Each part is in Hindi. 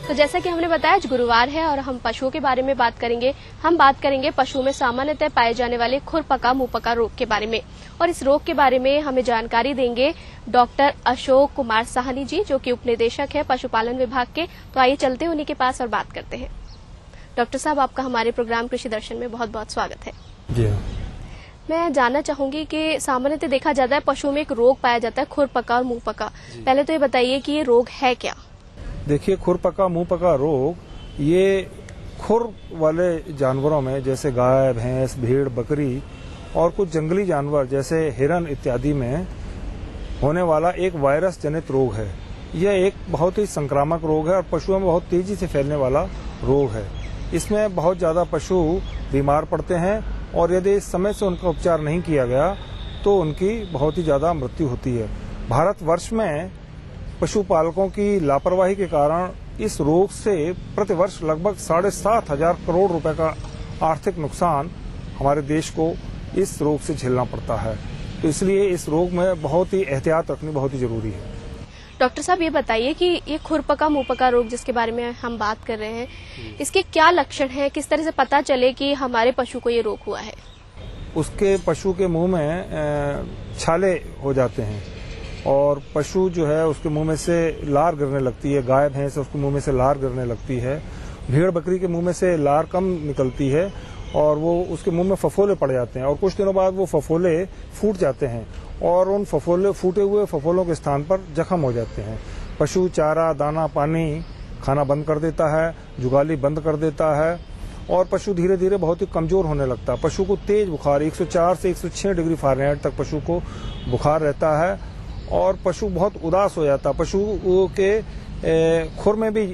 तो जैसा कि हमने बताया आज गुरुवार है और हम पशुओं के बारे में बात करेंगे। हम बात करेंगे पशुओं में सामान्यतः पाए जाने वाले खुरपका मुंहपका रोग के बारे में। और इस रोग के बारे में हमें जानकारी देंगे डॉक्टर अशोक कुमार साहनी जी, जो कि उपनिदेशक है पशुपालन विभाग के। तो आइए चलते उन्हीं के पास और बात करते हैं। डॉक्टर साहब, आपका हमारे प्रोग्राम कृषि दर्शन में बहुत बहुत स्वागत है। जी, मैं जानना चाहूंगी कि सामान्यतः देखा जाता है पशुओं में एक रोग पाया जाता है खुरपका और मुंहपका। पहले तो ये बताइए कि ये रोग है क्या? देखिए, खुरपका मुंहपका रोग ये खुर वाले जानवरों में जैसे गाय, भैंस, भेड़, बकरी और कुछ जंगली जानवर जैसे हिरन इत्यादि में होने वाला एक वायरस जनित रोग है। यह एक बहुत ही संक्रामक रोग है और पशुओं में बहुत तेजी से फैलने वाला रोग है। इसमें बहुत ज्यादा पशु बीमार पड़ते हैं और यदि समय से उनका उपचार नहीं किया गया तो उनकी बहुत ही ज्यादा मृत्यु होती है। भारतवर्ष में पशुपालकों की लापरवाही के कारण इस रोग से प्रतिवर्ष लगभग 7,500 करोड़ रुपए का आर्थिक नुकसान हमारे देश को इस रोग से झेलना पड़ता है। तो इसलिए इस रोग में बहुत ही एहतियात रखनी बहुत ही जरूरी है। डॉक्टर साहब, ये बताइए कि ये खुरपका मुंहपका रोग जिसके बारे में हम बात कर रहे हैं, इसके क्या लक्षण हैं? किस तरह से पता चले कि हमारे पशु को ये रोग हुआ है? उसके पशु के मुंह में छाले हो जाते हैं और पशु जो है उसके मुंह में से लार गिरने लगती है। गाय भैंस उसके मुंह में से लार गिरने लगती है। भेड़ बकरी के मुंह में से लार कम निकलती है और वो उसके मुंह में फफोले पड़ जाते हैं और कुछ दिनों बाद वो फफोले फूट जाते हैं और उन फूटे हुए फफोलों के स्थान पर जख्म हो जाते हैं। पशु चारा, दाना, पानी खाना बंद कर देता है, जुगाली बंद कर देता है और पशु धीरे धीरे बहुत ही कमजोर होने लगता है। पशु को तेज बुखार 104 से 106 डिग्री फ़ारेनहाइट तक पशु को बुखार रहता है और पशु बहुत उदास हो जाता है। पशु के खुर में भी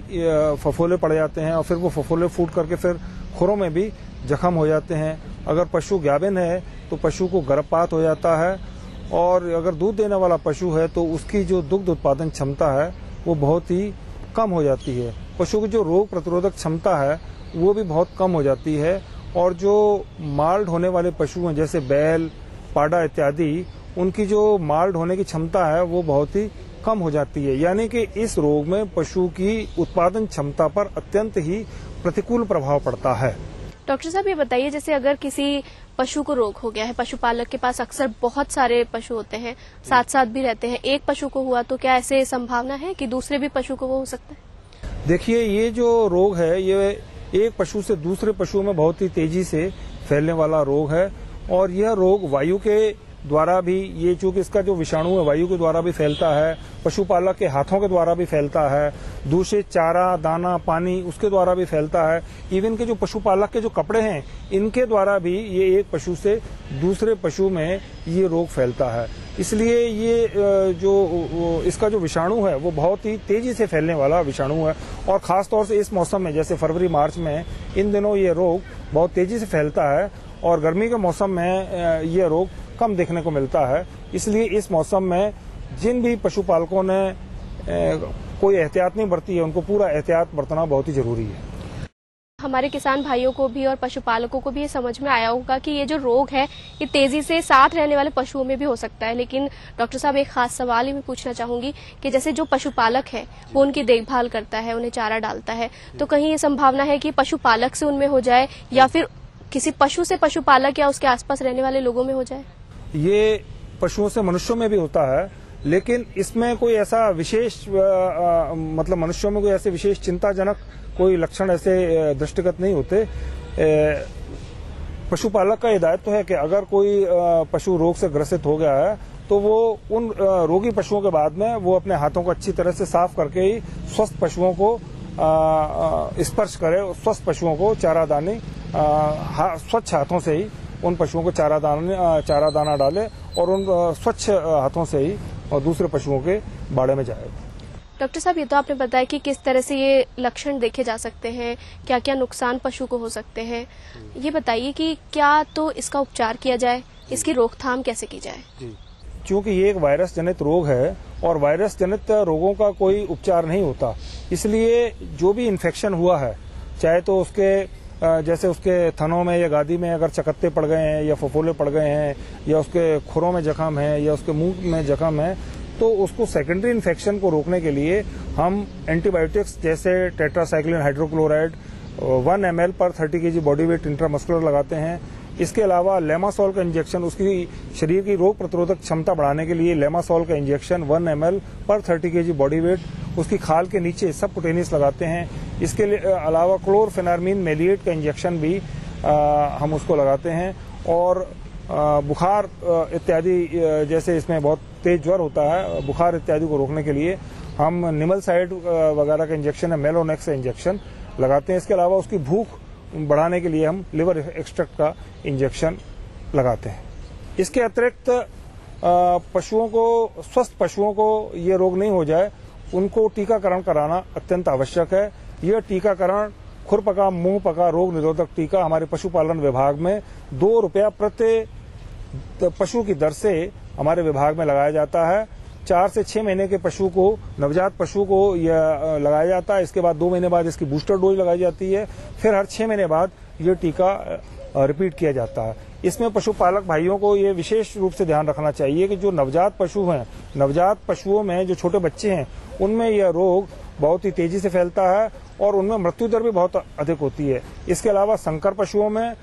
फफोले पड़ जाते हैं और फिर वो फफोले फूट करके फिर खुरों में भी जख्म हो जाते हैं। अगर पशु गाभिन है तो पशु को गर्भपात हो जाता है और अगर दूध देने वाला पशु है तो उसकी जो दुग्ध उत्पादन क्षमता है वो बहुत ही कम हो जाती है। पशु की जो रोग प्रतिरोधक क्षमता है वो भी बहुत कम हो जाती है और जो माल्ट होने वाले पशु हैं जैसे बैल, पाडा इत्यादि, उनकी जो माल्ट होने की क्षमता है वो बहुत ही कम हो जाती है। यानी कि इस रोग में पशु की उत्पादन क्षमता पर अत्यंत ही प्रतिकूल प्रभाव पड़ता है। डॉक्टर साहब, ये बताइए जैसे अगर किसी पशु को रोग हो गया है, पशुपालक के पास अक्सर बहुत सारे पशु होते हैं, साथ साथ भी रहते हैं, एक पशु को हुआ तो क्या ऐसे संभावना है कि दूसरे भी पशु को वो हो सकता है? देखिए, ये जो रोग है ये एक पशु से दूसरे पशु में बहुत ही तेजी से फैलने वाला रोग है और यह रोग वायु के द्वारा भी, ये चूंकि इसका जो विषाणु है वायु के द्वारा भी फैलता है, पशुपालक के हाथों के द्वारा भी फैलता है, दूषित चारा, दाना, पानी उसके द्वारा भी फैलता है। इवन के जो पशुपालक के जो कपड़े हैं इनके द्वारा भी ये एक पशु से दूसरे पशु में ये रोग फैलता है। इसलिए ये जो इसका जो विषाणु है वो बहुत ही तेजी से फैलने वाला विषाणु है और खासतौर से इस मौसम में जैसे फरवरी मार्च में इन दिनों ये रोग बहुत तेजी से फैलता है और गर्मी के मौसम में ये रोग कम देखने को मिलता है। इसलिए इस मौसम में जिन भी पशुपालकों ने कोई एहतियात नहीं बरती है उनको पूरा एहतियात बरतना बहुत ही जरूरी है। हमारे किसान भाइयों को भी और पशुपालकों को भी ये समझ में आया होगा कि ये जो रोग है ये तेजी से साथ रहने वाले पशुओं में भी हो सकता है। लेकिन डॉक्टर साहब, एक खास सवाल ही मैं पूछना चाहूंगी कि जैसे जो पशुपालक है वो उनकी देखभाल करता है, उन्हें चारा डालता है, तो कहीं ये संभावना है कि पशुपालक से उनमें हो जाए या फिर किसी पशु से पशुपालक या उसके आसपास रहने वाले लोगों में हो जाए? ये पशुओं से मनुष्यों में भी होता है, लेकिन इसमें कोई ऐसा विशेष मतलब मनुष्यों में कोई ऐसे विशेष चिंताजनक कोई लक्षण ऐसे दृष्टिगत नहीं होते। पशुपालक का हिदायत तो है कि अगर कोई पशु रोग से ग्रसित हो गया है तो वो उन रोगी पशुओं के बाद में वो अपने हाथों को अच्छी तरह से साफ करके ही स्वस्थ पशुओं को स्पर्श करे, स्वस्थ पशुओं को चारा दाने स्वच्छ हाथों से ही उन पशुओं को चारा दाना डाले और उन स्वच्छ हाथों से ही और दूसरे पशुओं के बाड़े में जाए। डॉक्टर साहब, ये तो आपने बताया कि किस तरह से ये लक्षण देखे जा सकते हैं, क्या क्या नुकसान पशु को हो सकते हैं। ये बताइए कि क्या तो इसका उपचार किया जाए, इसकी रोकथाम कैसे की जाए? क्योंकि ये एक वायरस जनित रोग है और वायरस जनित रोगों का कोई उपचार नहीं होता, इसलिए जो भी इन्फेक्शन हुआ है, चाहे तो उसके जैसे उसके थनों में या गादी में अगर चकत्ते पड़ गए हैं या फफोले पड़ गए हैं या उसके खुरों में जख्म है या उसके मुंह में जख्म है, तो उसको सेकेंडरी इन्फेक्शन को रोकने के लिए हम एंटीबायोटिक्स जैसे टेट्रासाइक्लिन हाइड्रोक्लोराइड 1 ml पर 30 kg बॉडी वेट इंट्रामस्कुलर लगाते हैं। इसके अलावा लेमासोल का इंजेक्शन, उसकी शरीर की रोग प्रतिरोधक क्षमता बढ़ाने के लिए लेमासोल का इंजेक्शन 1 ml पर 30 kg बॉडी वेट उसकी खाल के नीचे सबकुटेनियस लगाते हैं। इसके अलावा क्लोरफेनार्मिन मेलिएट का इंजेक्शन भी हम उसको लगाते हैं। और बुखार इत्यादि, जैसे इसमें बहुत तेज ज्वर होता है, बुखार इत्यादि को रोकने के लिए हम निमलसाइड वगैरह का इंजेक्शन है, मेलोनेक्स का इंजेक्शन लगाते हैं। इसके अलावा उसकी भूख बढ़ाने के लिए हम लिवर एक्सट्रैक्ट का इंजेक्शन लगाते हैं। इसके अतिरिक्त पशुओं को, स्वस्थ पशुओं को ये रोग नहीं हो जाए, उनको टीकाकरण कराना अत्यंत आवश्यक है। यह टीकाकरण खुरपका मुंह पका रोग निरोधक टीका हमारे पशुपालन विभाग में 2 रुपया प्रति पशु की दर से हमारे विभाग में लगाया जाता है। 4 से 6 महीने के पशु को, नवजात पशु को यह लगाया जाता है। इसके बाद 2 महीने बाद इसकी बूस्टर डोज लगाई जाती है। फिर हर 6 महीने बाद ये टीका रिपीट किया जाता है। इसमें पशुपालक भाइयों को ये विशेष रूप से ध्यान रखना चाहिए कि जो नवजात पशु हैं, नवजात पशुओं में जो छोटे बच्चे हैं, उनमें यह रोग बहुत ही तेजी से फैलता है और उनमें मृत्यु दर भी बहुत अधिक होती है। इसके अलावा संकर पशुओं में,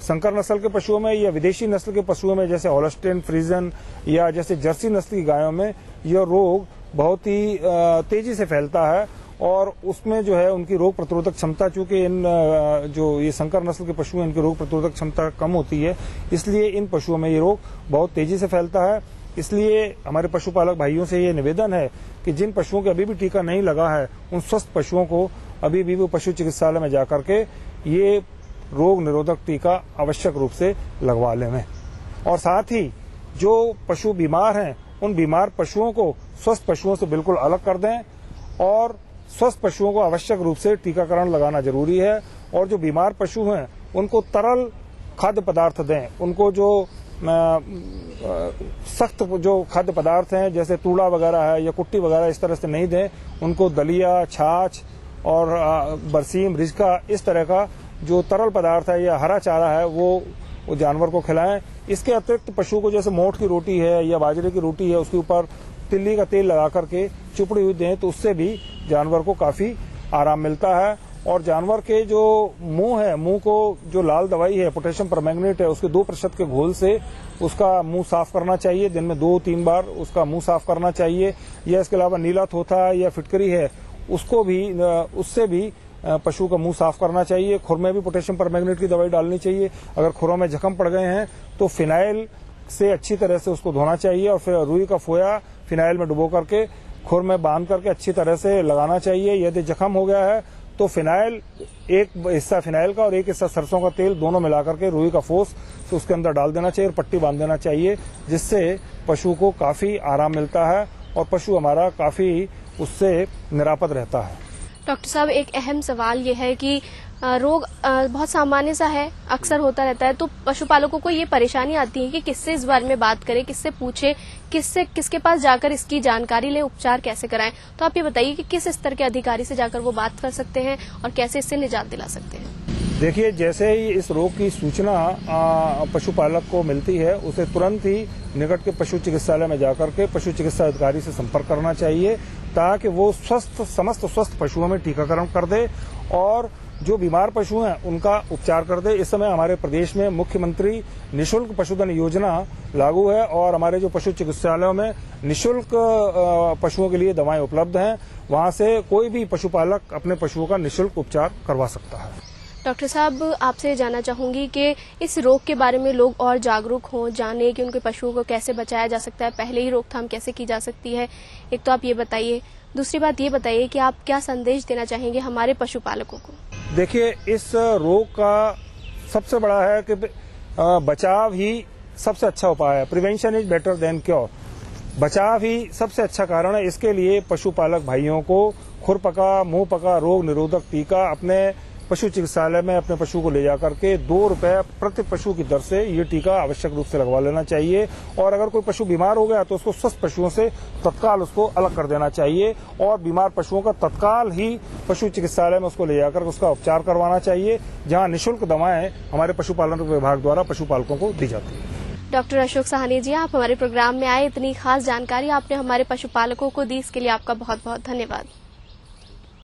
संकर नस्ल के पशुओं में या विदेशी नस्ल के पशुओं में जैसे हॉलस्टेन फ्रीजन या जैसे जर्सी नस्ल की गायों में यह रोग बहुत ही तेजी से फैलता है और उसमें जो है उनकी रोग प्रतिरोधक क्षमता, चूंकि इन जो ये संकर नस्ल के पशु हैं, इनकी रोग प्रतिरोधक क्षमता कम होती है, इसलिए इन पशुओं में ये रोग बहुत तेजी से फैलता है। इसलिए हमारे पशुपालक भाइयों से ये निवेदन है कि जिन पशुओं के अभी भी टीका नहीं लगा है, उन स्वस्थ पशुओं को अभी भी वो पशु चिकित्सालय में जाकर के ये रोग निरोधक टीका आवश्यक रूप से लगवा लें। और साथ ही जो पशु बीमार हैं, उन बीमार पशुओं को स्वस्थ पशुओं से बिल्कुल अलग कर दें और स्वस्थ पशुओं को आवश्यक रूप से टीकाकरण लगाना जरूरी है। और जो बीमार पशु हैं उनको तरल खाद्य पदार्थ दें। उनको जो सख्त जो खाद्य पदार्थ हैं जैसे तूड़ा वगैरह है या कुट्टी वगैरह, इस तरह से नहीं दें। उनको दलिया, छाछ और बरसीम, रिजका, इस तरह का जो तरल पदार्थ है या हरा चारा है वो जानवर को खिलाएं। इसके अतिरिक्त पशु को जैसे मोठ की रोटी है या बाजरे की रोटी है, उसके ऊपर तिल्ली का तेल लगा करके चुपड़ी हुई दें, तो उससे भी जानवर को काफी आराम मिलता है। और जानवर के जो मुंह है, मुंह को जो लाल दवाई है, पोटेशियम परमैंगनेट है, उसके 2% के घोल से उसका मुंह साफ करना चाहिए। दिन में 2-3 बार उसका मुंह साफ करना चाहिए। या इसके अलावा नीला थोथा या फिटकरी है, उसको भी, उससे भी पशु का मुंह साफ करना चाहिए। खुर में भी पोटेशियम परमैंगनेट की दवाई डालनी चाहिए। अगर खुरों में जख्म पड़ गए हैं तो फिनाइल से अच्छी तरह से उसको धोना चाहिए और फिर रुई का फोया फिनाइल में डुबो करके खुर में बांध करके अच्छी तरह से लगाना चाहिए। यदि जख्म हो गया है तो फिनाइल, एक हिस्सा फिनाइल का और एक हिस्सा सरसों का तेल, दोनों मिलाकर के रुई का फोस तो उसके अंदर डाल देना चाहिए और पट्टी बांध देना चाहिए, जिससे पशु को काफी आराम मिलता है और पशु हमारा काफी उससे निरापद रहता है। डॉक्टर साहब, एक अहम सवाल ये है कि रोग बहुत सामान्य सा है, अक्सर होता रहता है, तो पशुपालकों को ये परेशानी आती है कि किससे इस बारे में बात करें, किससे पूछे, किसके पास जाकर इसकी जानकारी ले, उपचार कैसे कराएं। तो आप ये बताइए कि किस स्तर के अधिकारी से जाकर वो बात कर सकते हैं और कैसे इससे निजात दिला सकते हैं। देखिए, जैसे ही इस रोग की सूचना पशुपालक को मिलती है, उसे तुरंत ही निकट के पशु चिकित्सालय में जाकर के पशु चिकित्सा अधिकारी से संपर्क करना चाहिए ताकि वो समस्त स्वस्थ पशुओं में टीकाकरण कर दे और जो बीमार पशु हैं उनका उपचार कर दे। इस समय हमारे प्रदेश में मुख्यमंत्री निःशुल्क पशुधन योजना लागू है और हमारे जो पशु चिकित्सालयों में निःशुल्क पशुओं के लिए दवाएं उपलब्ध हैं। वहां से कोई भी पशुपालक अपने पशुओं का निःशुल्क उपचार करवा सकता है। डॉक्टर साहब, आपसे जानना चाहूंगी कि इस रोग के बारे में लोग और जागरूक हों, जाने कि उनके पशुओं को कैसे बचाया जा सकता है, पहले ही रोकथाम कैसे की जा सकती है। एक तो आप ये बताइए। दूसरी बात ये बताइए कि आप क्या संदेश देना चाहेंगे हमारे पशुपालकों को। देखिए, इस रोग का सबसे बड़ा है कि बचाव ही सबसे अच्छा उपाय है। Prevention is better than cure. बचाव ही सबसे अच्छा कारण है। इसके लिए पशुपालक भाइयों को खुरपका मुंह पका रोग निरोधक टीका अपने पशु चिकित्सालय में अपने पशु को ले जाकर के 2 रुपए प्रति पशु की दर से ये टीका आवश्यक रूप से लगवा लेना चाहिए। और अगर कोई पशु बीमार हो गया तो उसको स्वस्थ पशुओं से तत्काल उसको अलग कर देना चाहिए और बीमार पशुओं का तत्काल ही पशु चिकित्सालय में उसको ले जाकर उसका उपचार करवाना चाहिए, जहां निःशुल्क दवाएं हमारे पशुपालन विभाग द्वारा पशुपालकों को दी जाती है। डॉक्टर अशोक साहनी जी, आप हमारे प्रोग्राम में आए, इतनी खास जानकारी आपने हमारे पशुपालकों को दी, इसके लिए आपका बहुत बहुत धन्यवाद।